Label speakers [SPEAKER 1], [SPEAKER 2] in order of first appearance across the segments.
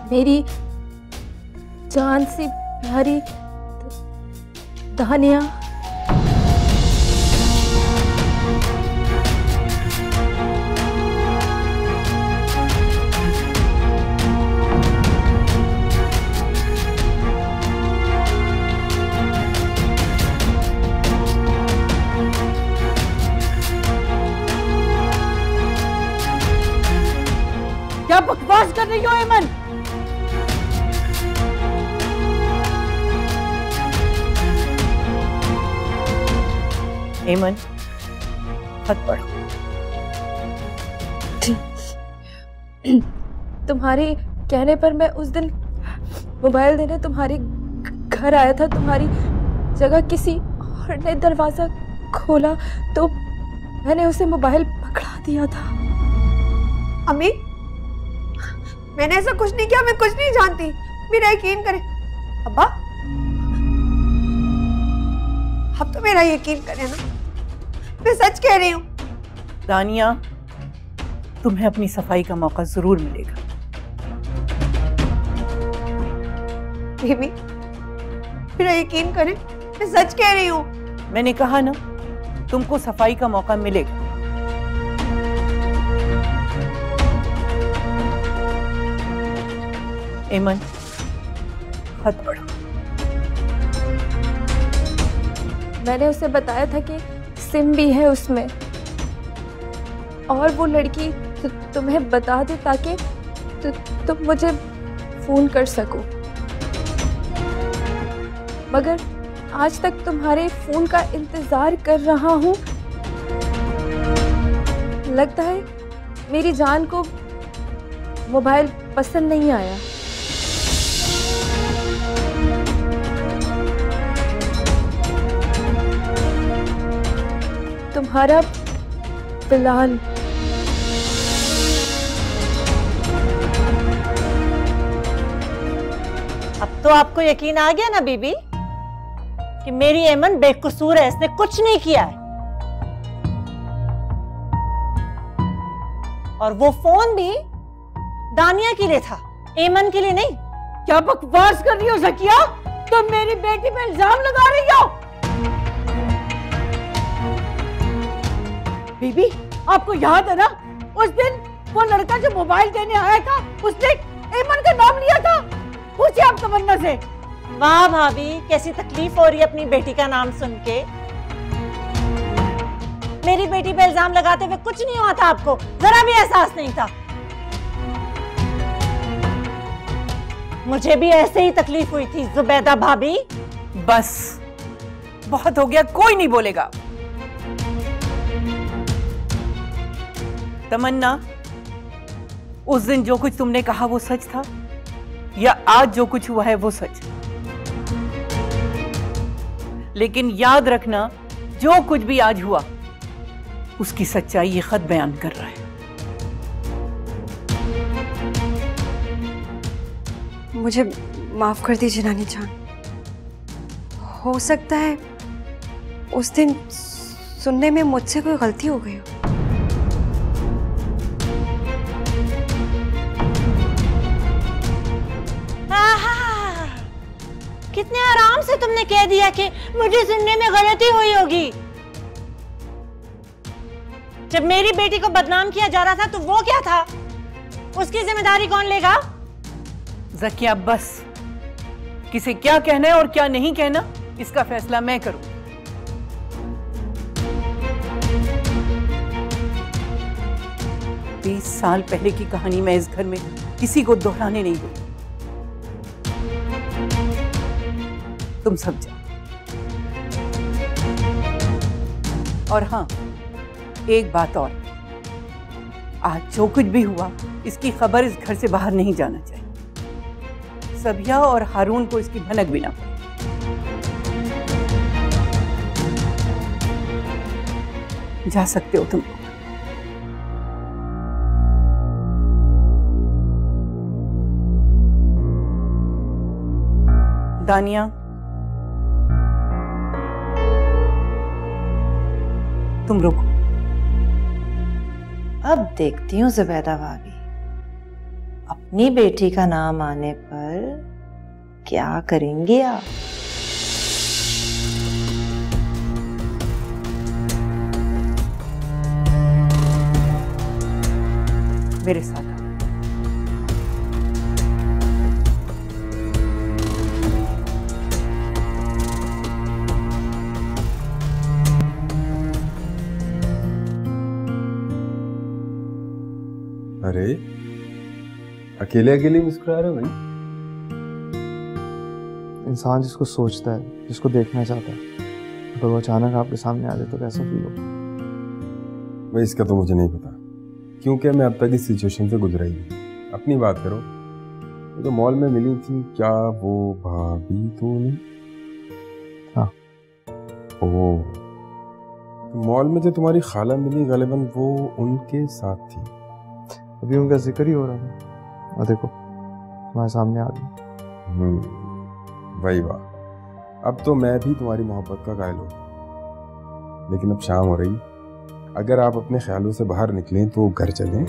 [SPEAKER 1] मेरी जान सी प्यारी दानिया।
[SPEAKER 2] क्या बकवास कर रही हो ऐमन?
[SPEAKER 3] ऐमन, हाथ पढ़ो।
[SPEAKER 1] तुम्हारे कहने पर मैं उस दिन मोबाइल देने तुम्हारे घर आया था। तुम्हारी जगह किसी और ने दरवाजा खोला तो मैंने उसे मोबाइल पकड़ा दिया था।
[SPEAKER 4] अम्मी, मैंने ऐसा कुछ नहीं किया, मैं कुछ नहीं जानती, मेरा यकीन करें। अब्बा, अब तो मेरा यकीन करें ना, मैं सच कह रही हूँ।
[SPEAKER 3] दानिया, तुम्हें अपनी सफाई का मौका जरूर मिलेगा।
[SPEAKER 4] बेबी, मेरा यकीन करें, मैं सच कह रही हूँ।
[SPEAKER 3] मैंने कहा ना, तुमको सफाई का मौका मिलेगा। ऐमन, हाथ पढ़ो।
[SPEAKER 1] मैंने उसे बताया था कि सिम भी है उसमें और वो लड़की तुम्हें बता दे ताकि तुम मुझे फोन कर सको। मगर आज तक तुम्हारे फोन का इंतजार कर रहा हूं। लगता है मेरी जान को मोबाइल पसंद नहीं आया। तुम्हारा बिलाल।
[SPEAKER 5] अब तो आपको यकीन आ गया ना बीबी कि मेरी ऐमन बेकसूर है, इसने कुछ नहीं किया है। और वो फोन भी दानिया के लिए था, ऐमन के लिए नहीं।
[SPEAKER 2] क्या बकवास कर रही हो ज़किया? तुम मेरी बेटी पे इल्जाम लगा रही हो। बीबी, आपको याद है ना उस दिन वो लड़का जो मोबाइल देने आया था, उसने ऐमन का नाम लिया था। पूछिए आप तमन्ना से।
[SPEAKER 5] वाह भाभी, कैसी तकलीफ हो रही है अपनी बेटी का नाम सुन के। मेरी बेटी पे इल्जाम लगाते हुए कुछ नहीं हुआ था, आपको जरा भी एहसास नहीं था। मुझे भी ऐसे ही तकलीफ हुई थी जुबैदा भाभी।
[SPEAKER 3] बस, बहुत हो गया, कोई नहीं बोलेगा। तमन्ना, उस दिन जो कुछ तुमने कहा वो सच था या आज जो कुछ हुआ है वो सच? लेकिन याद रखना, जो कुछ भी आज हुआ उसकी सच्चाई ये खत बयान कर रहा है।
[SPEAKER 4] मुझे माफ कर दीजिए नानी जान। हो सकता है उस दिन सुनने में मुझसे कोई गलती हो गई हो।
[SPEAKER 5] कितने आराम से तुमने कह दिया कि मुझे सुनने में गलती हुई होगी। जब मेरी बेटी को बदनाम किया जा रहा था तो वो क्या था, उसकी जिम्मेदारी कौन लेगा?
[SPEAKER 3] ज़किया, बस, किसे क्या कहना है और क्या नहीं कहना इसका फैसला मैं करूं। 20 साल पहले की कहानी मैं इस घर में किसी को दोहराने नहीं दूंगी। तुम सब जाओ। और हाँ, एक बात और, आज जो कुछ भी हुआ इसकी खबर इस घर से बाहर नहीं जाना चाहिए। सबिया और हारून को इसकी भनक भी ना पड़े। जा सकते हो तुम। दानिया, तुम रुको।
[SPEAKER 6] अब देखती हूँ जुबैदा भाभी,
[SPEAKER 5] अपनी बेटी का नाम आने पर क्या करेंगे आप?
[SPEAKER 3] मेरे साथ आओ।
[SPEAKER 6] अरे अकेले अकेले मुस्कुरा रहे हो भाई?
[SPEAKER 7] इंसान जिसको सोचता है, जिसको देखना चाहता है, अगर वो अचानक आपके सामने आ जाए तो कैसा फील होगा?
[SPEAKER 6] भाई इसका तो मुझे नहीं पता, क्योंकि मैं अब तक इस सिचुएशन से गुजरा ही नहीं। अपनी बात करो, वो जो मॉल में मिली थी, क्या वो भाभी तो नहीं?
[SPEAKER 7] हाँ।
[SPEAKER 6] ओह, तो मॉल में जो तुम्हारी खाला मिली गालिबन वो उनके साथ थी।
[SPEAKER 7] अभी उनका जिक्र ही हो रहा था और देखो तुम्हारे सामने आ गई।
[SPEAKER 6] वही वाह, अब तो मैं भी तुम्हारी मोहब्बत का कायल हो गया। लेकिन अब शाम हो रही, अगर आप अपने ख्यालों से बाहर निकलें तो घर चलें।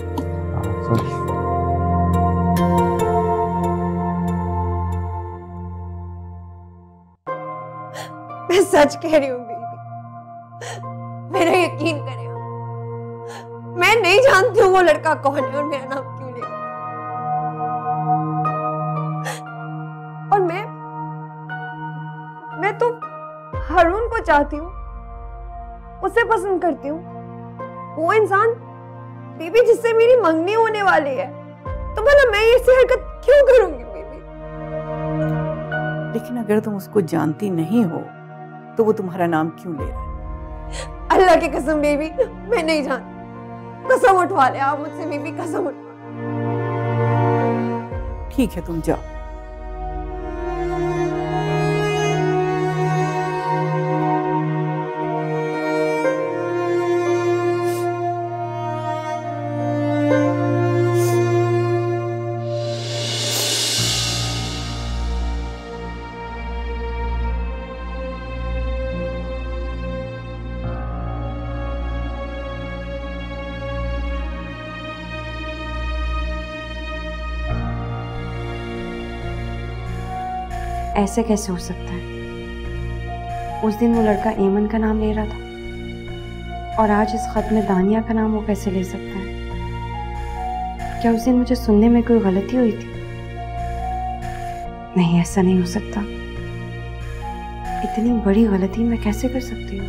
[SPEAKER 4] मैं सच कह रही हूँ बेबी, मेरा यकीन करें। मैं नहीं जानती हूँ वो लड़का कौन है और मेरा नाम क्यों ले। और मैं तो हारून को चाहती हूँ, उसे पसंद करती हूँ। वो इंसान बेबी जिससे मेरी मंगनी होने वाली है, तो भला मैं ऐसी हरकत क्यों करूंगी बेबी?
[SPEAKER 3] लेकिन अगर तुम उसको जानती नहीं हो तो वो तुम्हारा नाम क्यों ले रहा है?
[SPEAKER 4] अल्लाह की कसम बेबी, मैं नहीं जानती। कसम उठवा ले आप मुझसे बेबी, कसम उठवा।
[SPEAKER 3] ठीक है, तुम जाओ।
[SPEAKER 4] ऐसे कैसे हो सकता है? उस दिन वो लड़का एमन का नाम ले रहा था और आज इस खत में दानिया का नाम वो कैसे ले सकता है? क्या उस दिन मुझे सुनने में कोई गलती हुई थी? नहीं, ऐसा नहीं हो सकता। इतनी बड़ी गलती मैं कैसे कर सकती हूँ?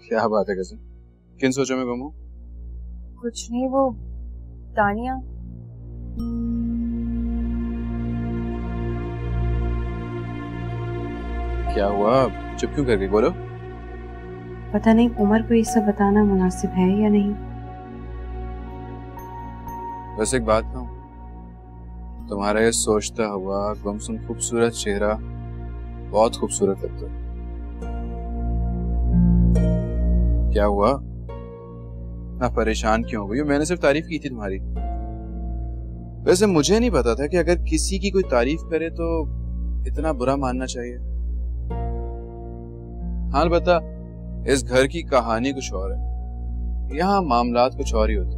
[SPEAKER 8] क्या बात है कज़न, किन सोचों में गुम हो?
[SPEAKER 4] कुछ नहीं, वो दानिया।
[SPEAKER 8] क्या हुआ, चुप क्यों कर गई? बोलो।
[SPEAKER 4] पता नहीं उमर को ये सब बताना मुनासिब है या नहीं।
[SPEAKER 8] बस एक बात कहूं, तुम्हारा ये सोचता हुआ गुमसुम खूबसूरत चेहरा बहुत खूबसूरत लगता है। क्या हुआ, ना परेशान क्यों हो गई? मैंने सिर्फ तारीफ की थी तुम्हारी। वैसे मुझे नहीं पता था कि अगर किसी की कोई तारीफ करे तो इतना बुरा मानना चाहिए। हाँ बता, इस घर की कहानी कुछ और है, यहाँ मामलात कुछ और ही होते।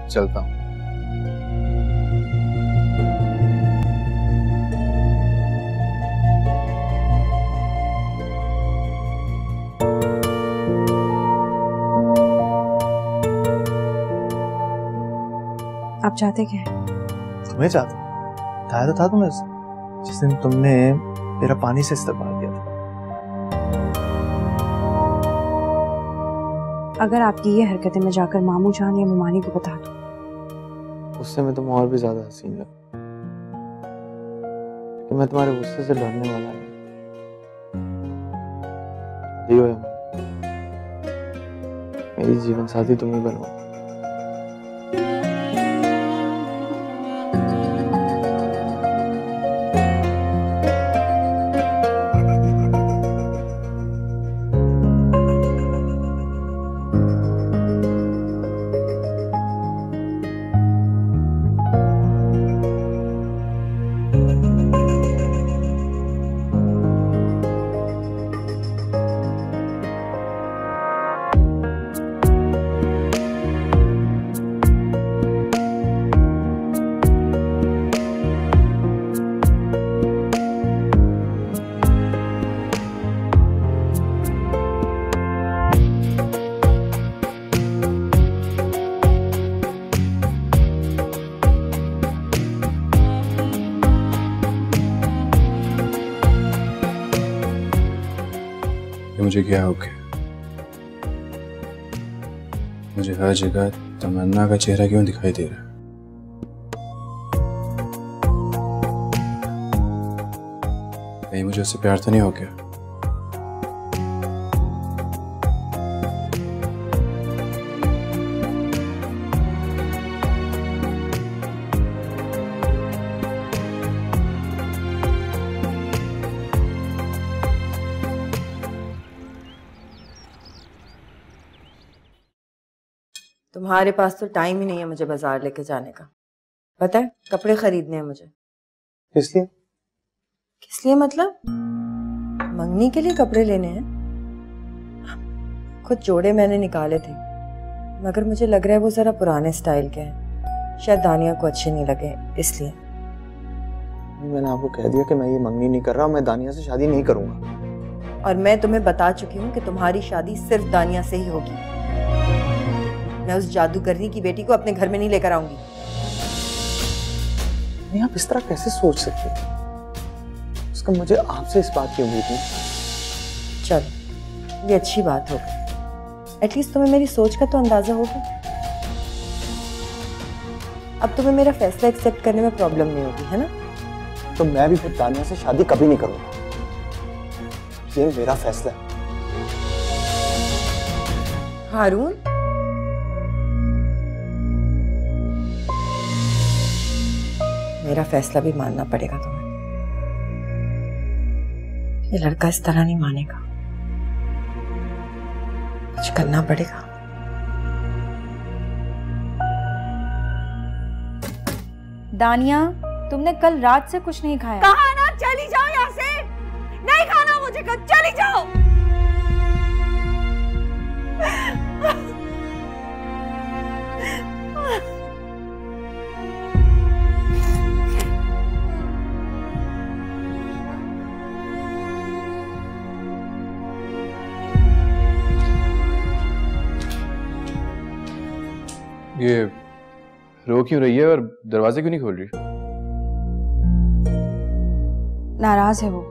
[SPEAKER 8] चलता हूँ।
[SPEAKER 4] आप चाहते क्या है?
[SPEAKER 7] तुम्हें चाहता? कहा तो था तुम्हें जिस दिन तुमने मेरा पानी से इस्तेमाल किया था।
[SPEAKER 4] अगर आपकी ये हरकतें मैं जाकर मामू जान या मुमानी को बता दूं,
[SPEAKER 7] उससे मैं तुम और भी ज्यादा हसीन लगा कि मैं तुम्हारे गुस्से से डरने वाला नहीं। दियो है, मेरी जीवन साथी तुम ही बनो।
[SPEAKER 8] मुझे क्या हो गया? मुझे हर जगह तमन्ना का चेहरा क्यों दिखाई दे रहा है? कहीं मुझे उससे प्यार तो नहीं हो गया?
[SPEAKER 4] तुम्हारे पास तो टाइम ही नहीं है मुझे बाजार लेके जाने का। पता है, कपड़े खरीदने हैं मुझे।
[SPEAKER 7] इसलिए
[SPEAKER 4] किस लिए मतलब? मंगनी के लिए कपड़े लेने हैं। कुछ जोड़े मैंने निकाले थे, मगर मुझे लग रहा है वो जरा पुराने स्टाइल के हैं, शायद दानिया को अच्छे नहीं लगे, इसलिए।
[SPEAKER 7] मैंने आपको कह दिया कि मैं ये मंगनी नहीं कर रहा, मैं दानिया से शादी नहीं करूंगा।
[SPEAKER 4] और मैं तुम्हें बता चुकी हूँ कि तुम्हारी शादी सिर्फ दानिया से ही होगी। मैं उस जादूगरनी की बेटी को अपने घर में नहीं लेकर आऊंगी।
[SPEAKER 7] नहीं, आप इस तरह कैसे सोच सकते हैं? उसका मुझे आपसे इस बात की उम्मीद नहीं।
[SPEAKER 4] चलो, ये अच्छी बात हो गई। एटलीस्ट तुम्हें मेरी सोच का तो अंदाजा होगा। अब तुम्हें मेरा फैसला एक्सेप्ट करने में प्रॉब्लम नहीं होगी, है ना?
[SPEAKER 7] तो मैं भी फिर दानिया से शादी कभी नहीं करूंगा। ये मेरा फैसला है।
[SPEAKER 4] हारून, मेरा फैसला भी मानना पड़ेगा तुम्हें। ये लड़का इस तरह नहीं मानेगा, कुछ करना पड़ेगा।
[SPEAKER 1] दानिया, तुमने कल रात से कुछ नहीं खाया।
[SPEAKER 2] कहा ना चली जाओ यहाँ से, नहीं खाना मुझे, कल चली जाओ।
[SPEAKER 8] ये रो क्यों रही है और दरवाजे क्यों नहीं खोल रही?
[SPEAKER 1] नाराज है वो।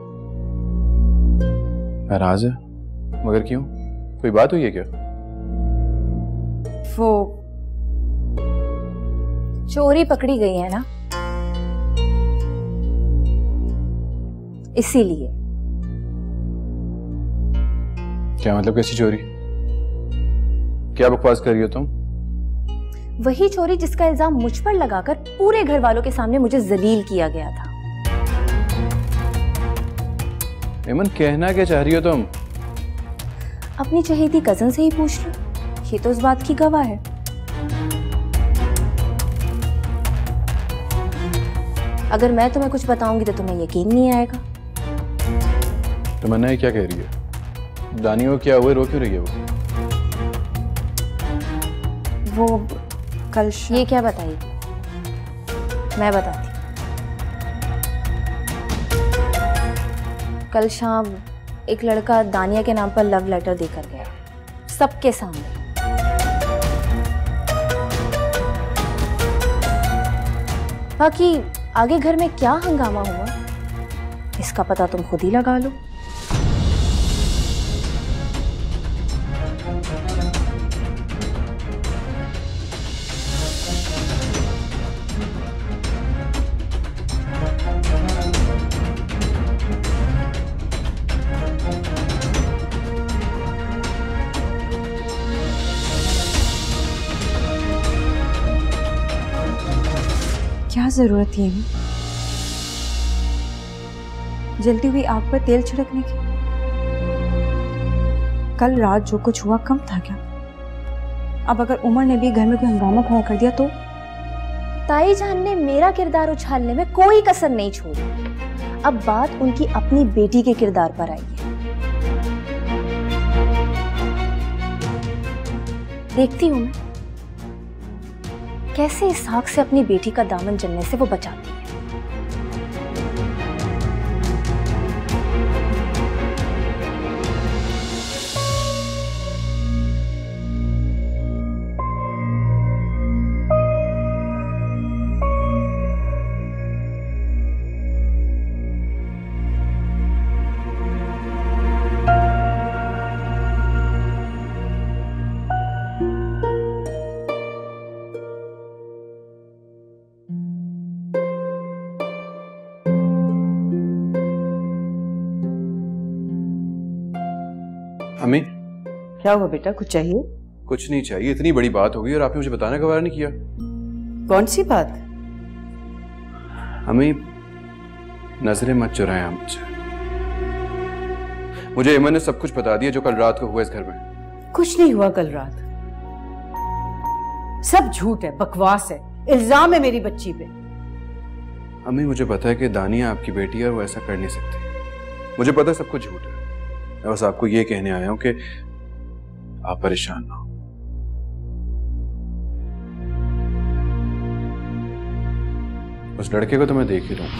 [SPEAKER 8] नाराज है? मगर क्यों? कोई बात हुई है क्या?
[SPEAKER 1] वो चोरी पकड़ी गई है ना, इसीलिए।
[SPEAKER 8] क्या मतलब, कैसी चोरी? क्या बकवास कर रही हो तुम?
[SPEAKER 1] वही चोरी जिसका इल्जाम मुझ पर लगाकर पूरे घर वालों के सामने मुझे जलील किया गया था।
[SPEAKER 8] एमन, कहना क्या चाह रही हो तुम?
[SPEAKER 1] अपनी चहेती कजन से ही पूछ लो, ये तो इस बात की गवाह है। अगर मैं तुम्हें कुछ बताऊंगी तो तुम्हें यकीन नहीं आएगा।
[SPEAKER 8] तमन्ना ये क्या कह रही है? दानिया को क्या हुआ, रो क्यों रही है वो?
[SPEAKER 1] कल ये क्या बताई? मैं बताती। कल शाम एक लड़का दानिया के नाम पर लव लेटर देकर गया, सबके सामने। बाकी आगे घर में क्या हंगामा हुआ, इसका पता तुम खुद ही लगा लो। क्या जरूरत थी जलती हुई आग पर तेल छिड़कने की? कल रात जो कुछ हुआ कम था क्या? अब अगर उमर ने भी घर में कोई हंगामा खड़ा कर दिया तो? ताई जान ने मेरा किरदार उछालने में कोई कसर नहीं छोड़ी। अब बात उनकी अपनी बेटी के किरदार पर आई है। देखती हूं मैं कैसे इसहाक से अपनी बेटी का दामन जलने से वो बचाती है।
[SPEAKER 8] अम्मी
[SPEAKER 3] क्या हुआ बेटा, कुछ चाहिए?
[SPEAKER 8] कुछ नहीं चाहिए, इतनी बड़ी बात हो गई और आपने मुझे बताने का वारा नहीं किया।
[SPEAKER 3] कौन सी बात?
[SPEAKER 8] अम्मी नजरें मत चुराएं आप मुझसे। मुझे एमन ने सब कुछ बता दिया जो कल रात को हुआ इस घर में।
[SPEAKER 3] कुछ नहीं हुआ कल रात, सब झूठ है, बकवास है, इल्जाम है मेरी बच्ची पे।
[SPEAKER 8] अम्मी मुझे पता है कि दानिया आपकी बेटी है और वो ऐसा कर नहीं सकती। मुझे पता है सब कुछ झूठ है। मैं बस आपको ये कहने आया हूं कि आप परेशान ना हो। उस लड़के को तो मैं देख ही लूंगा।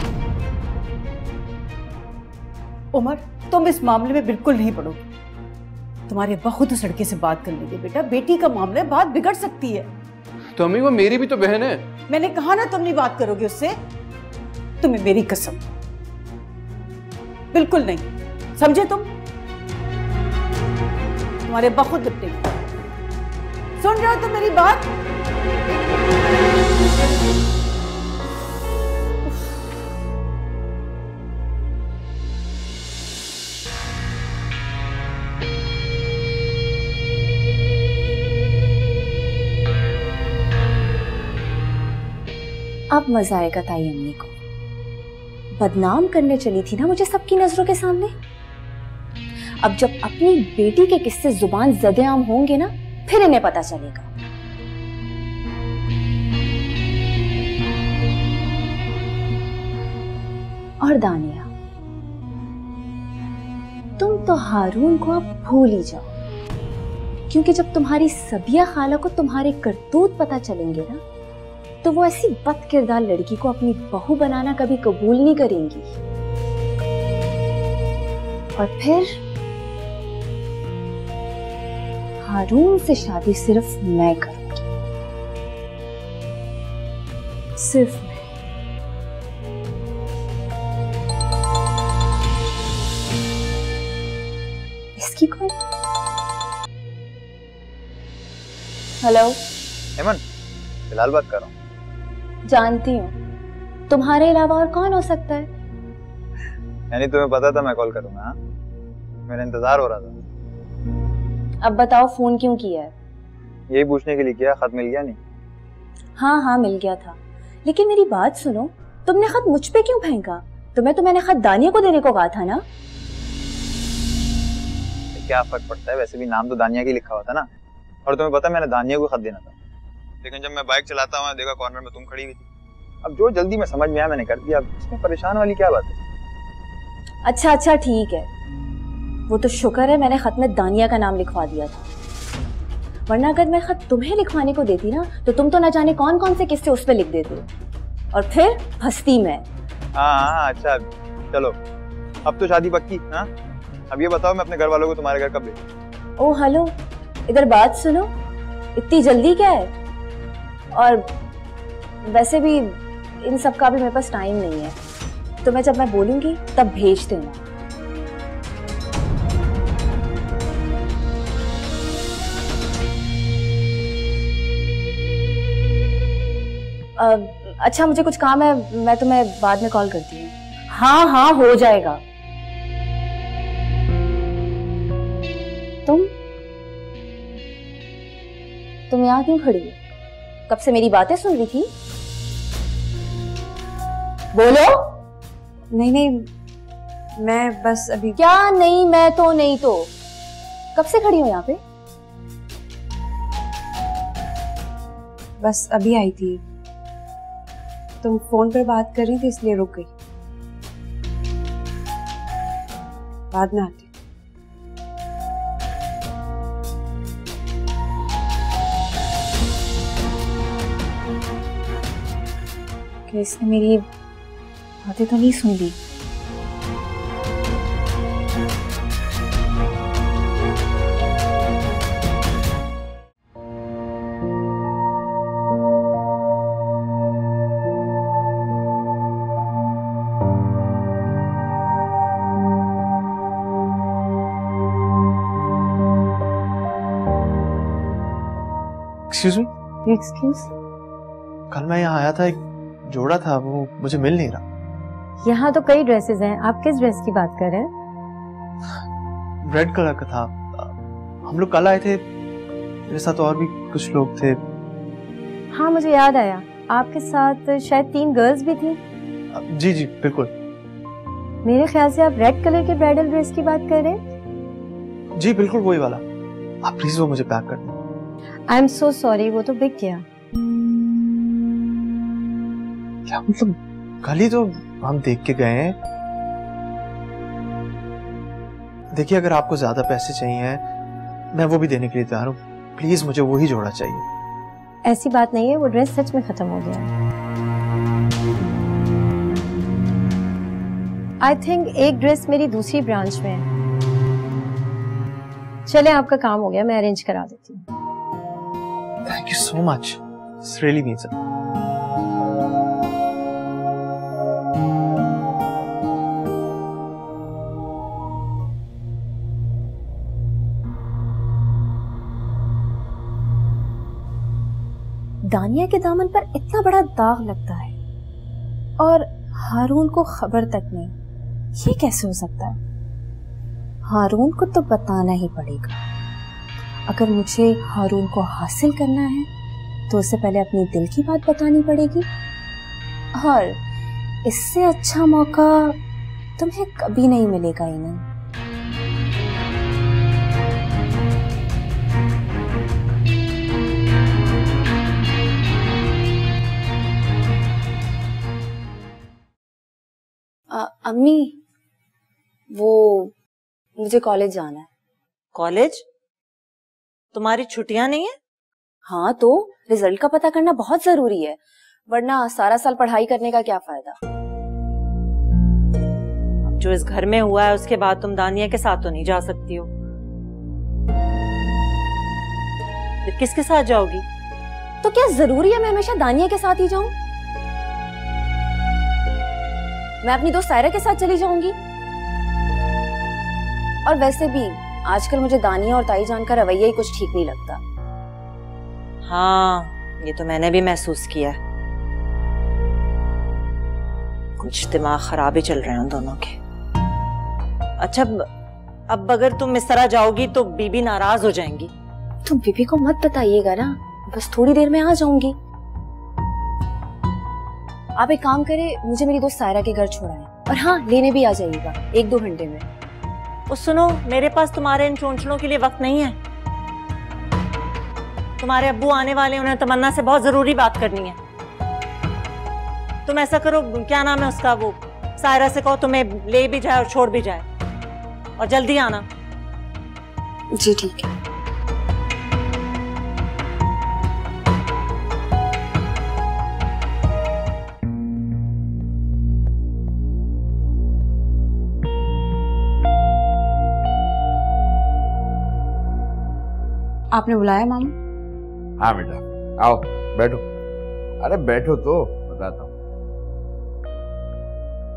[SPEAKER 3] उमर, तुम इस मामले में बिल्कुल नहीं पड़ोगे। तुम्हारे बहू तो सड़के से बात कर लेगी बेटा, बेटी का मामला है, बात बिगड़ सकती है।
[SPEAKER 8] तो अम्मी वो मेरी भी तो बहन है।
[SPEAKER 3] मैंने कहा ना तुम नहीं बात करोगे उससे। तुम्हें मेरी कसम, बिल्कुल नहीं, समझे तुम? तुम्हारे बहुत दुट्टे। सुन रहे हो तुम मेरी बात?
[SPEAKER 1] अब मजा आएगा ताई अम्मी को। बदनाम करने चली थी ना मुझे सबकी नजरों के सामने। अब जब अपनी बेटी के किस्से जुबान ज़द-ए-आम होंगे ना, फिर इन्हें पता चलेगा। और दानिया, तुम तो हारून को अब भूल ही जाओ, क्योंकि जब तुम्हारी सबिया खाला को तुम्हारे करतूत पता चलेंगे ना, तो वो ऐसी बदकिरदार लड़की को अपनी बहू बनाना कभी कबूल नहीं करेंगी। और फिर हारून से शादी सिर्फ मैं करूंगी, सिर्फ मैं। इसकी कौन? हेलो
[SPEAKER 7] एमन, फिलहाल बात कर रहा हूँ।
[SPEAKER 1] जानती हूँ, तुम्हारे अलावा और कौन हो सकता है?
[SPEAKER 7] यानी तुम्हें पता था मैं कॉल करूंगा? हाँ, मेरा इंतजार हो रहा था।
[SPEAKER 1] अब बताओ फोन क्यों किया है?
[SPEAKER 7] यही पूछने के लिए किया, खत मिल गया नहीं?
[SPEAKER 1] हाँ हाँ मिल गया था, लेकिन मेरी बात सुनो, तुमने खत मुझ पे क्यों फेंका? तुम्हें तो मैंने खत दानिया को देने को कहा था ना।
[SPEAKER 7] क्या फर्क पड़ता है, वैसे भी नाम तो दानिया की लिखा हुआ था ना। और तुम्हें पता मैंने दानिया को खत देना था, लेकिन जब मैं बाइक चलाता हुआ देखा कॉर्नर में तुम खड़ी हुई थी। अब जो जल्दी में समझ में आया मैंने कर दिया। अब इसमें परेशान वाली क्या बात है?
[SPEAKER 1] अच्छा अच्छा ठीक है, वो तो शुक्र है मैंने खत में दानिया का नाम लिखवा दिया था, वरना अगर मैं खत तुम्हें लिखवाने को देती ना, तो तुम तो ना जाने कौन कौन से किस्से उस पे लिख देते और फिर फंसती मैं।
[SPEAKER 7] हाँ अच्छा चलो, अब तो शादी पक्की। हाँ अब ये बताओ, मैं अपने घर वालों को तुम्हारे घर कब भेजूं?
[SPEAKER 1] ओ हेलो, इधर बात सुनो, इतनी जल्दी क्या है? और वैसे भी इन सब का भी मेरे पास टाइम नहीं है, तो जब मैं बोलूंगी तब भेज देना। अच्छा मुझे कुछ काम है, मैं तुम्हें बाद में कॉल करती हूँ। हाँ हाँ हो जाएगा। तुम यहाँ क्यों खड़ी हो? कब से मेरी बातें सुन रही थी? बोलो।
[SPEAKER 4] नहीं नहीं, मैं बस अभी।
[SPEAKER 1] क्या नहीं? मैं तो नहीं तो कब से खड़ी हो यहाँ पे?
[SPEAKER 4] बस अभी आई थी, तुम फोन पर बात कर रही थी इसलिए रुक गई। बाद में आती। इसने मेरी बातें तो नहीं सुन ली।
[SPEAKER 7] Excuse me.
[SPEAKER 1] एक्सक्यूज?
[SPEAKER 7] कल मैं यहाँ आया था, एक जोड़ा था, वो मुझे मिल नहीं रहा।
[SPEAKER 5] यहाँ तो कई ड्रेसेस हैं, आप किस ड्रेस की बात कर रहे हैं?
[SPEAKER 7] रेड कलर का था,
[SPEAKER 9] हम लोग कल आए थे, मेरे साथ और भी कुछ लोग थे।
[SPEAKER 10] हाँ मुझे याद आया, आपके साथ शायद 3 गर्ल्स भी थी।
[SPEAKER 9] जी जी बिल्कुल।
[SPEAKER 10] मेरे ख्याल से आप रेड कलर के ब्राइडल ड्रेस की बात कर रहे हैं।
[SPEAKER 9] जी बिल्कुल वही वाला। आप प्लीज वो मुझे पैक कर दें।
[SPEAKER 10] आई एम सो सॉरी, वो तो बिक गया।
[SPEAKER 9] क्या मतलब, कल ही तो हम देख के गए हैं। देखिए अगर आपको ज्यादा पैसे चाहिए मैं वो भी देने के लिए तैयार हूँ, प्लीज मुझे वही जोड़ा चाहिए।
[SPEAKER 10] ऐसी बात नहीं है, वो ड्रेस सच में खत्म हो गया। आई थिंक एक ड्रेस मेरी दूसरी ब्रांच में है। चले आपका काम हो गया, मैं अरेंज करा देती हूँ।
[SPEAKER 9] Thank you so much, this really means it.
[SPEAKER 11] दानिया के दामन पर इतना बड़ा दाग लगता है और हारून को खबर तक नहीं, ये कैसे हो सकता है? हारून को तो बताना ही पड़ेगा। अगर मुझे हारून को हासिल करना है तो उससे पहले अपनी दिल की बात बतानी पड़ेगी, और इससे अच्छा मौका तुम्हें कभी नहीं मिलेगा ईमन। अम्मी, वो मुझे कॉलेज जाना है।
[SPEAKER 5] कॉलेज? तुम्हारी छुट्टियां नहीं है?
[SPEAKER 11] हाँ तो रिजल्ट का पता करना बहुत जरूरी है, वरना सारा साल पढ़ाई करने का क्या फायदा।
[SPEAKER 5] अब जो इस घर में हुआ है उसके बाद तुम दानिया के साथ तो नहीं जा सकती हो। फिर किसके साथ जाओगी?
[SPEAKER 11] तो क्या जरूरी है मैं हमेशा दानिया के साथ ही जाऊं? मैं अपनी दोस्त सायरा के साथ चली जाऊंगी। और वैसे भी आजकल मुझे दानिया और ताई जान का रवैया ही कुछ ठीक नहीं लगता।
[SPEAKER 5] हाँ ये तो मैंने भी महसूस किया है, कुछ दिमाग खराब ही चल रहे हैं उन दोनों के। अच्छा अब अगर तुम इस तरह जाओगी तो बीबी नाराज हो जाएंगी।
[SPEAKER 11] तुम बीबी को मत बताइएगा ना, बस थोड़ी देर में आ जाऊंगी। आप एक काम करें, मुझे मेरी दोस्त सायरा के घर छोड़ाएं, और हाँ लेने भी आ जाइएगा 1-2 घंटे में।
[SPEAKER 5] और सुनो, मेरे पास तुम्हारे इन चोंचलों के लिए वक्त नहीं है। तुम्हारे अब्बू आने वाले, उन्हें तमन्ना से बहुत जरूरी बात करनी है। तुम ऐसा करो, क्या नाम है उसका, वो सायरा से कहो तुम्हें ले भी जाए और छोड़ भी जाए, और जल्दी आना।
[SPEAKER 11] जी ठीक है।
[SPEAKER 4] आपने बुलाया मामू?
[SPEAKER 12] हाँ बेटा आओ बैठो। अरे बैठो तो बताता हूँ।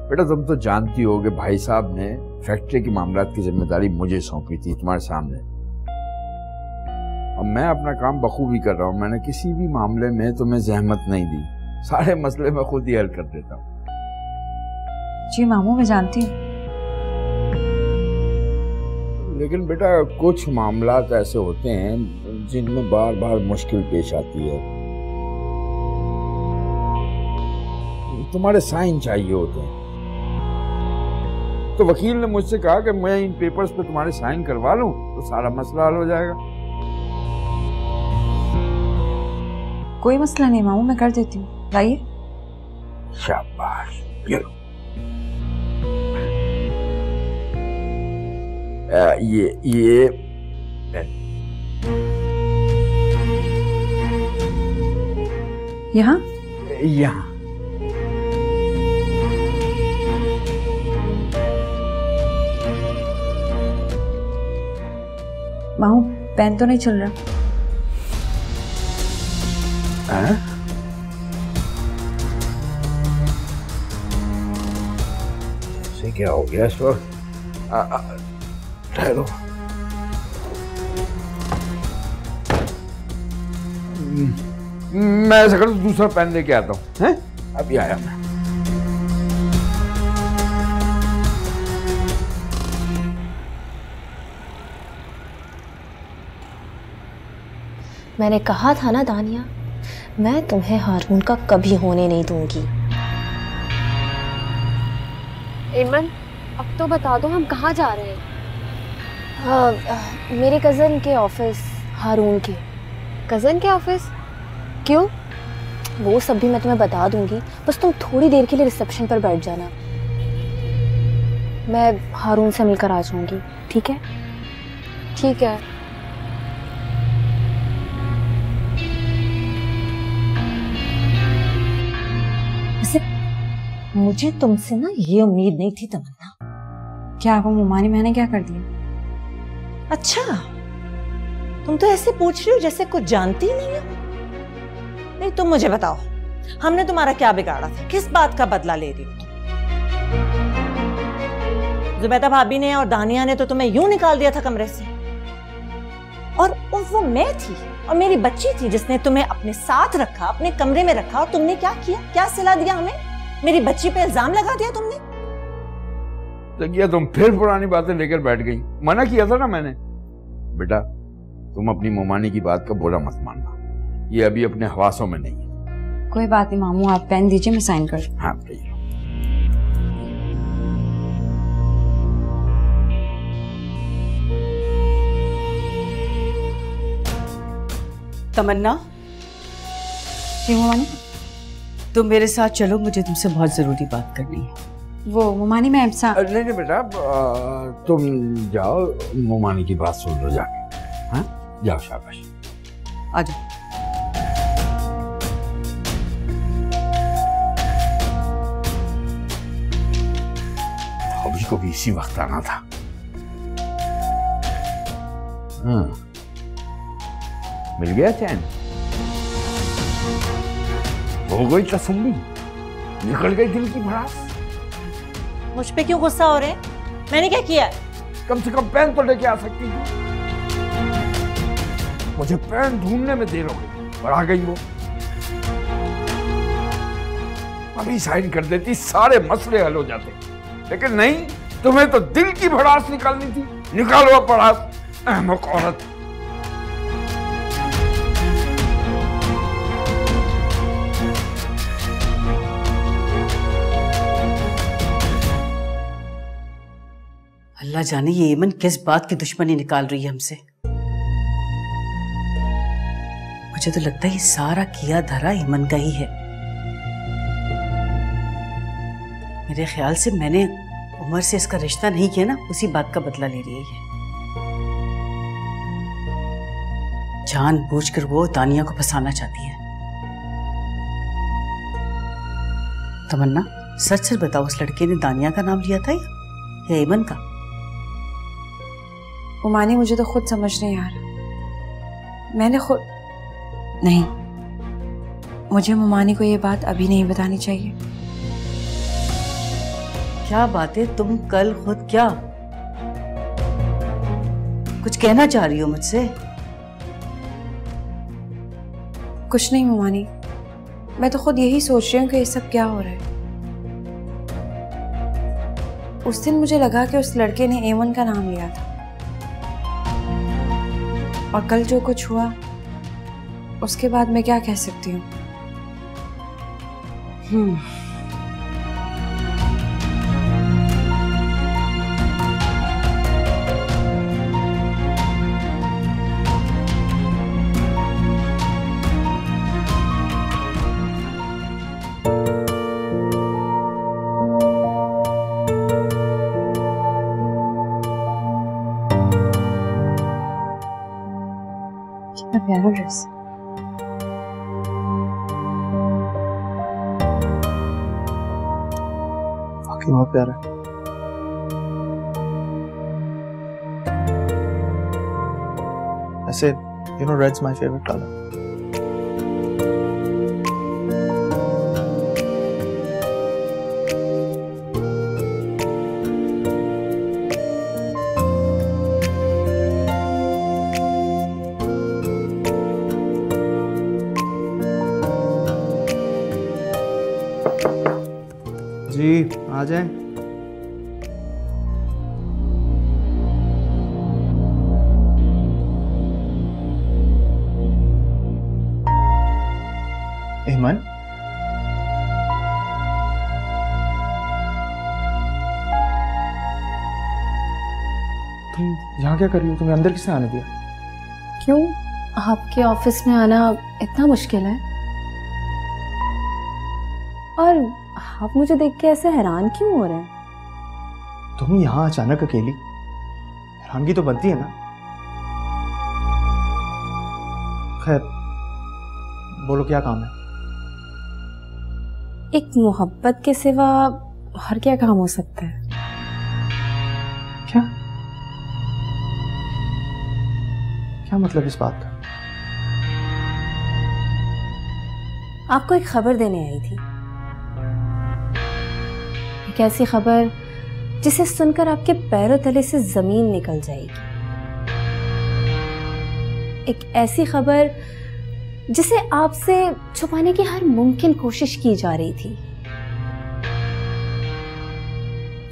[SPEAKER 12] बेटा तुम तो जानती हो कि भाई साहब ने फैक्ट्री की मामलात की जिम्मेदारी मुझे सौंपी थी तुम्हारे सामने, और मैं अपना काम बखूबी कर रहा हूँ। मैंने किसी भी मामले में तुम्हें जहमत नहीं दी, सारे मसले मैं खुद ही हल कर देता हूँ।
[SPEAKER 4] जी मामू मैं जानती हूँ,
[SPEAKER 12] लेकिन बेटा कुछ मामलात ऐसे होते हैं जिनमें बार बार मुश्किल पेश आती है। तुम्हारे साइन चाहिए होते हैं, तो वकील ने मुझसे कहा कि मैं इन पेपर्स पे तुम्हारे साइन करवा लूं तो सारा मसला हल हो जाएगा।
[SPEAKER 4] कोई मसला नहीं मामू, मैं कर देती हूँ, लाइए।
[SPEAKER 12] शाबाश। ये
[SPEAKER 4] यहाँ
[SPEAKER 12] यहाँ
[SPEAKER 4] मामू पेन तो नहीं चल रहा?
[SPEAKER 12] इसे क्या हो गया इस वक्त? ठहरो। मैं ऐसा करूँ दूसरा पेन लेके आता हूँ। हैं? अभी आया मैं।
[SPEAKER 11] मैंने कहा था ना दानिया, मैं तुम्हें हारून का कभी होने नहीं दूंगी।
[SPEAKER 10] एमन, अब तो बता दो हम कहाँ जा रहे हैं?
[SPEAKER 11] मेरे कज़न के ऑफिस, हारून के।
[SPEAKER 10] कज़न के ऑफिस? क्यों?
[SPEAKER 11] वो सब भी मैं तुम्हें बता दूंगी, बस तुम थोड़ी देर के लिए रिसेप्शन पर बैठ जाना। मैं हारून से मिलकर आ जाऊंगी, ठीक है?
[SPEAKER 10] ठीक है।
[SPEAKER 5] वैसे मुझे तुमसे ना ये उम्मीद नहीं थी तमन्ना।
[SPEAKER 11] क्या वो मुमानी मैंने क्या कर दिया?
[SPEAKER 5] अच्छा, तुम तो ऐसे पूछ रही हो जैसे कुछ जानती ही नहीं हो। नहीं, तुम मुझे बताओ, हमने तुम्हारा क्या बिगाड़ा था? किस बात का बदला ले रही हो तुम? जुबैदा भाभी ने और दानिया ने तो तुम्हें यूं निकाल दिया था कमरे से, और वो मैं थी और मेरी बच्ची थी जिसने तुम्हें अपने साथ रखा, अपने कमरे में रखा, और तुमने क्या किया? क्या सिला दिया हमें? मेरी बच्ची पे इल्जाम लगा दिया तुमने।
[SPEAKER 12] जगिया, तुम फिर पुरानी बातें लेकर बैठ गई। मना किया था ना मैंने। बेटा, तुम अपनी मोमानी की बात का बुरा मत मानना, ये अभी अपने हवासों में नहीं है।
[SPEAKER 11] कोई बात नहीं मामू, आप पेन दीजिए, मैं साइन कर।
[SPEAKER 12] हाँ प्लीज।
[SPEAKER 3] तमन्ना,
[SPEAKER 11] जी मोमानी?
[SPEAKER 3] तुम मेरे साथ चलो, मुझे तुमसे बहुत जरूरी बात करनी है।
[SPEAKER 11] वो मोमानी मैं
[SPEAKER 12] नहीं बेटा, तुम जाओ, मोमानी की बात सुन लो जाके। हाँ जाओ, शाबाश।
[SPEAKER 3] आ जाओ।
[SPEAKER 12] अभी को भी इसी वक्त आना था। हाँ, मिल गया चैन? हो गई तसल्ली? निकल गई दिल की भड़ास?
[SPEAKER 5] मुझ पे क्यों गुस्सा हो रहे हैं? मैंने क्या किया?
[SPEAKER 12] कम से कम पेन तो लेके आ सकती थी। मुझे पेन ढूंढने में देर हो गई और आ गई वो। अभी साइन कर देती, सारे मसले हल हो जाते, लेकिन नहीं, तुम्हें तो दिल की भड़ास निकालनी थी। निकालो भड़ास, अहमक औरत।
[SPEAKER 3] अल्लाह जाने ये एमन किस बात की दुश्मनी निकाल रही है हमसे। मुझे तो लगता है ये सारा किया धरा एमन का ही है। मेरे ख्याल से मैंने उमर से इसका रिश्ता नहीं किया ना, उसी बात का बदला ले रही है ये। जानबूझकर वो दानिया को फंसाना चाहती है। तमन्ना, सच सच बताओ, उस लड़के ने दानिया का नाम लिया था या एमन का?
[SPEAKER 11] मोमानी मुझे तो खुद समझ नहीं आ रहा। मैंने खुद नहीं, मुझे मोमानी को ये बात अभी नहीं बतानी चाहिए।
[SPEAKER 3] क्या बात है, तुम कल खुद क्या कुछ कहना चाह रही हो मुझसे?
[SPEAKER 11] कुछ नहीं मोमानी, मैं तो खुद यही सोच रही हूँ कि ये सब क्या हो रहा है। उस दिन मुझे लगा कि उस लड़के ने एमन का नाम लिया था, और कल जो कुछ हुआ उसके बाद मैं क्या कह सकती हूँ? कितना प्यारा ड्रेस।
[SPEAKER 9] वाकई बहुत प्यारा है। ऐसे you know red's my favorite color. जी आ जाए। ऐमन, तुम यहाँ क्या कर रही हो? तुम्हें अंदर किसने आने दिया?
[SPEAKER 11] क्यों, आपके ऑफिस में आना इतना मुश्किल है? और आप मुझे देख के ऐसे हैरान क्यों हो रहे हैं?
[SPEAKER 9] तुम यहाँ अचानक अकेली, हैरानगी तो बनती है ना। खैर, बोलो क्या काम है?
[SPEAKER 11] एक मोहब्बत के सिवा और क्या काम हो सकता है?
[SPEAKER 9] क्या क्या मतलब इस बात का?
[SPEAKER 11] आपको एक खबर देने आई थी, एक ऐसी खबर जिसे सुनकर आपके पैरों तले से जमीन निकल जाएगी, एक ऐसी खबर जिसे आपसे छुपाने की हर मुमकिन कोशिश की जा रही थी,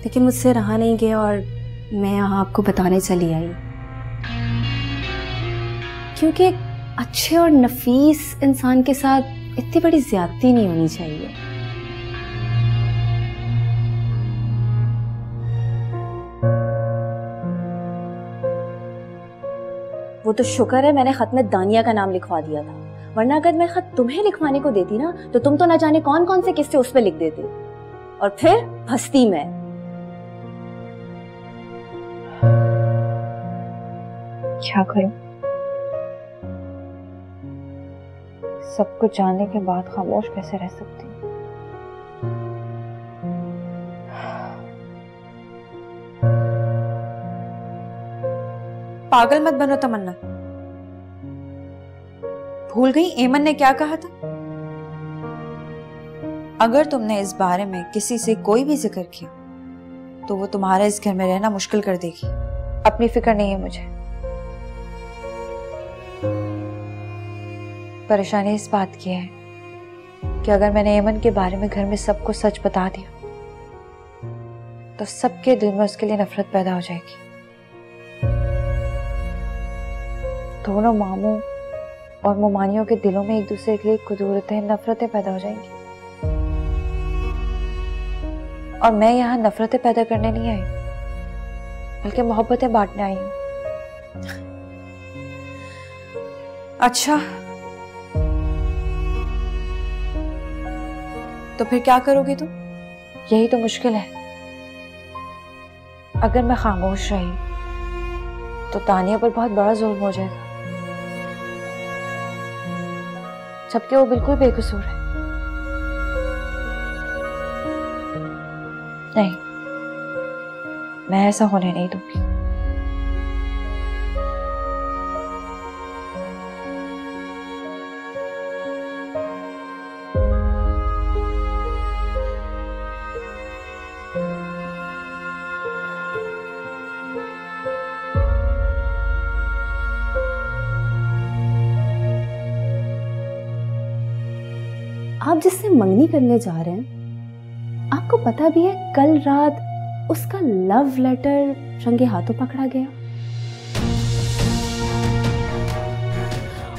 [SPEAKER 11] लेकिन मुझसे रहा नहीं गया और मैं यहाँ आपको बताने चली आई, क्योंकि एक अच्छे और नफीस इंसान के साथ इतनी बड़ी ज्यादती नहीं होनी चाहिए। वो तो शुक्र है मैंने खत में दानिया का नाम लिखवा दिया था, वरना अगर मैं खत तुम्हें लिखवाने को देती ना तो तुम तो ना जाने कौन कौन से किस्से उस पे लिख देते और फिर हंसती मैं।
[SPEAKER 10] क्या करूं? सब कुछ जानने के बाद खामोश कैसे रह सकती हूँ?
[SPEAKER 1] पागल मत बनो तमन्ना। भूल गई एमन ने क्या कहा था? अगर तुमने इस बारे में किसी से कोई भी जिक्र किया तो वो तुम्हारा इस घर में रहना मुश्किल कर देगी।
[SPEAKER 10] अपनी फिक्र नहीं है मुझे, परेशानी इस बात की है कि अगर मैंने एमन के बारे में घर में सबको सच बता दिया तो सबके दिल में उसके लिए नफरत पैदा हो जाएगी। दोनों मामू और मोमानियों के दिलों में एक दूसरे के लिए कुदूरतें, नफरतें पैदा हो जाएंगी। और मैं यहाँ नफरतें पैदा करने नहीं आई, बल्कि मोहब्बतें बांटने आई हूँ।
[SPEAKER 1] अच्छा, तो फिर क्या करोगी तुम?
[SPEAKER 10] यही तो मुश्किल है। अगर मैं खामोश रही तो तानिया पर बहुत बड़ा जुल्म हो जाएगा, जबकि वो बिल्कुल बेकसूर है। नहीं, मैं ऐसा होने नहीं दूंगी।
[SPEAKER 11] आप जिससे मंगनी करने जा रहे हैं, आपको पता भी है कल रात उसका लव लेटर रंगे हाथों पकड़ा गया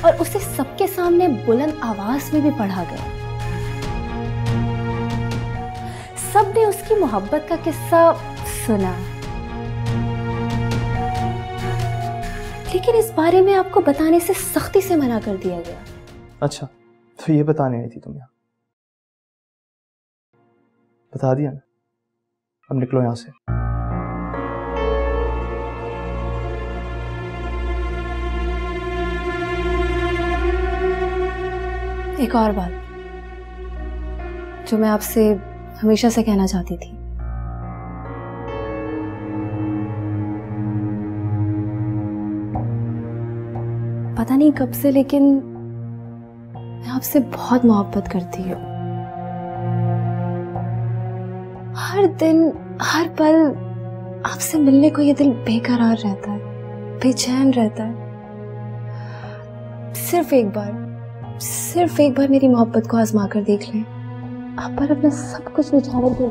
[SPEAKER 11] और उसे सबके सामने बुलंद आवाज में भी पढ़ा गया। सबने उसकी मोहब्बत का किस्सा सुना, लेकिन इस बारे में आपको बताने से सख्ती से मना कर दिया गया।
[SPEAKER 9] अच्छा, तो ये बताने आई थी तुम यहाँ? बता दिया ना, अब निकलो यहाँ से।
[SPEAKER 11] एक और बात जो मैं आपसे हमेशा से कहना चाहती थी। पता नहीं कब से, लेकिन मैं आपसे बहुत मोहब्बत करती हूँ। हर दिन हर पल आपसे मिलने को ये दिल बेकरार रहता है, बेचैन रहता है। सिर्फ एक बार मेरी मोहब्बत को आजमा कर देख लें। आप पर अपना सब कुछ निछावर दो।